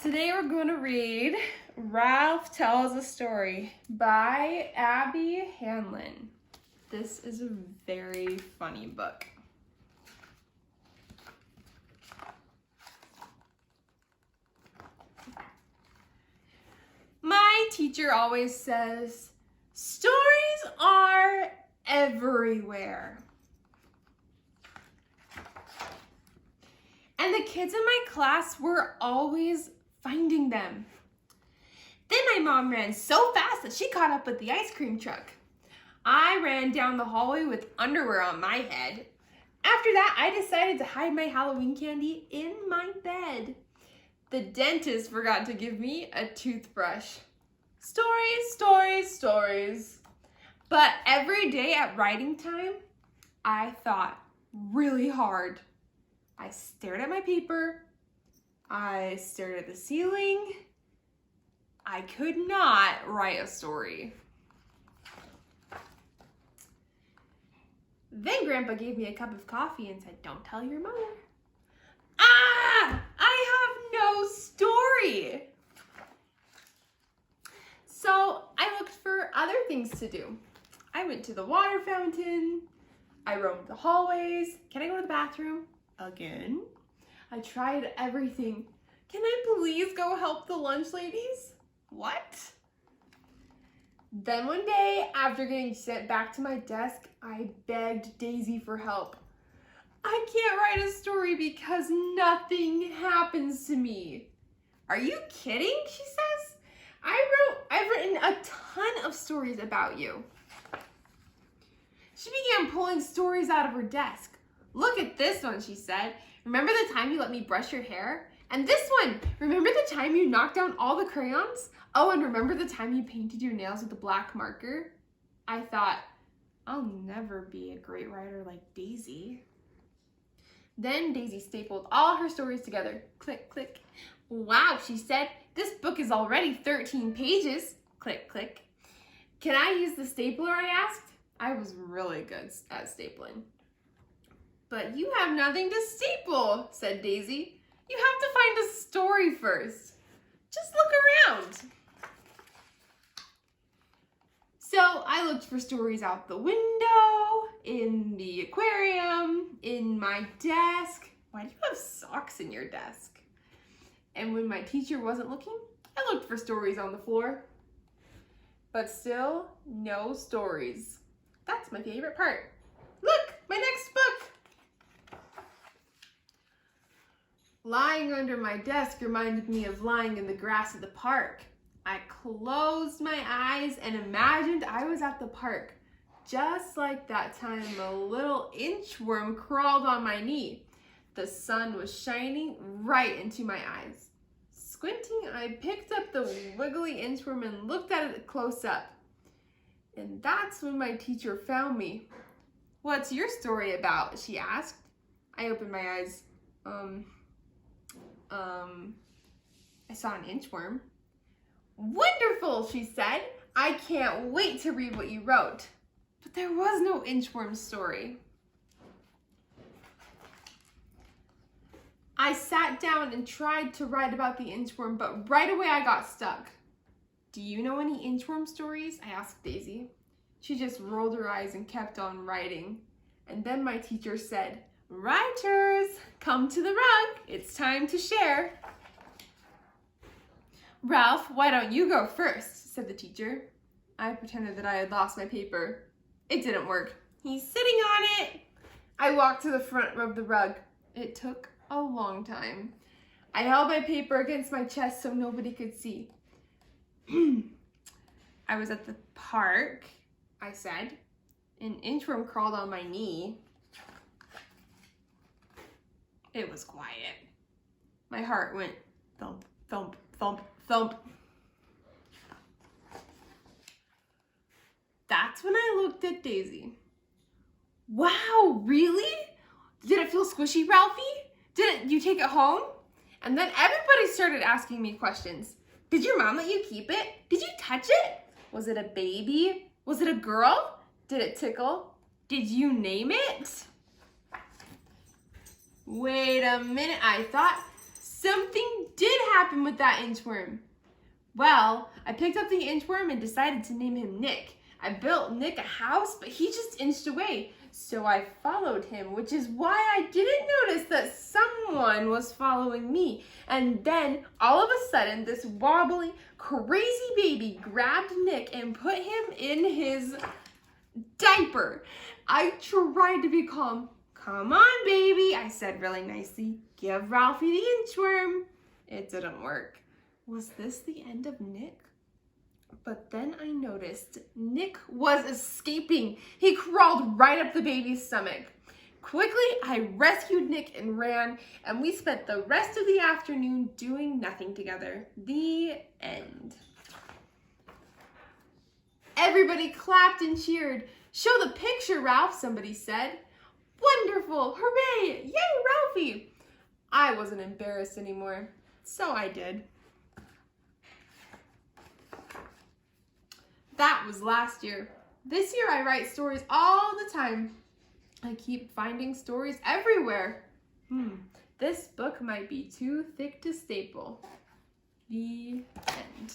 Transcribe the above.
Today we're going to read Ralph Tells a Story by Abby Hanlon. This is a very funny book. My teacher always says, stories are everywhere. And the kids in my class were always finding them. Then my mom ran so fast that she caught up with the ice cream truck. I ran down the hallway with underwear on my head. After that, I decided to hide my Halloween candy in my bed. The dentist forgot to give me a toothbrush. Stories, stories, stories. But every day at writing time, I thought really hard. I stared at my paper. I stared at the ceiling. I could not write a story. Then Grandpa gave me a cup of coffee and said, "Don't tell your mother." I have no story. So I looked for other things to do. I went to the water fountain. I roamed the hallways. Can I go to the bathroom? Again. I tried everything. Can I please go help the lunch ladies? What? Then one day, after getting sent back to my desk, I begged Daisy for help. I can't write a story because nothing happens to me. Are you kidding? She says. I've written a ton of stories about you. She began pulling stories out of her desk. Look at this one, she said. Remember the time you let me brush your hair? And this one, remember the time you knocked down all the crayons? Oh, and remember the time you painted your nails with a black marker? I thought, I'll never be a great writer like Daisy. Then Daisy stapled all her stories together. Click, click. Wow, she said, this book is already 13 pages. Click, click. Can I use the stapler, I asked. I was really good at stapling. But you have nothing to staple, said Daisy. You have to find a story first. Just look around. So I looked for stories out the window, in the aquarium, in my desk. Why do you have socks in your desk? And when my teacher wasn't looking, I looked for stories on the floor. But still, no stories. That's my favorite part. Look, my next book. Lying under my desk reminded me of lying in the grass at the park. I closed my eyes and imagined I was at the park, just like that time a little inchworm crawled on my knee. The sun was shining right into my eyes. Squinting, I picked up the wiggly inchworm and looked at it close up. And that's when my teacher found me. "What's your story about?" she asked. I opened my eyes. I saw an inchworm. "Wonderful," she said. "I can't wait to read what you wrote." But there was no inchworm story. I sat down and tried to write about the inchworm, but right away I got stuck. "Do you know any inchworm stories?" I asked Daisy. She just rolled her eyes and kept on writing. And then my teacher said, "Writers, come to the rug. It's time to share." "Ralph, why don't you go first?" said the teacher. I pretended that I had lost my paper. It didn't work. "He's sitting on it." I walked to the front of the rug. It took a long time. I held my paper against my chest so nobody could see. "I was at the park," I said. "An inchworm crawled on my knee." It was quiet. My heart went thump, thump, thump, thump. That's when I looked at Daisy. "Wow, really? Did it feel squishy, Ralphie? Didn't you take it home?" And then everybody started asking me questions. "Did your mom let you keep it? Did you touch it? Was it a baby? Was it a girl? Did it tickle? Did you name it?" Wait a minute, I thought something did happen happened with that inchworm? Well, I picked up the inchworm and decided to name him Nick. I built Nick a house, but he just inched away. So I followed him, which is why I didn't notice that someone was following me. And then, all of a sudden, this wobbly, crazy baby grabbed Nick and put him in his diaper. I tried to be calm. Come on, baby, I said really nicely. Give Ralphie the inchworm. It didn't work. Was this the end of Nick? But then I noticed Nick was escaping. He crawled right up the baby's stomach. Quickly, I rescued Nick and ran, and we spent the rest of the afternoon doing nothing together. The end. Everybody clapped and cheered. Show the picture, Ralph, somebody said. Wonderful, hooray, yay, Ralphie. I wasn't embarrassed anymore, so I did. That was last year. This year I write stories all the time. I keep finding stories everywhere. This book might be too thick to staple. The end.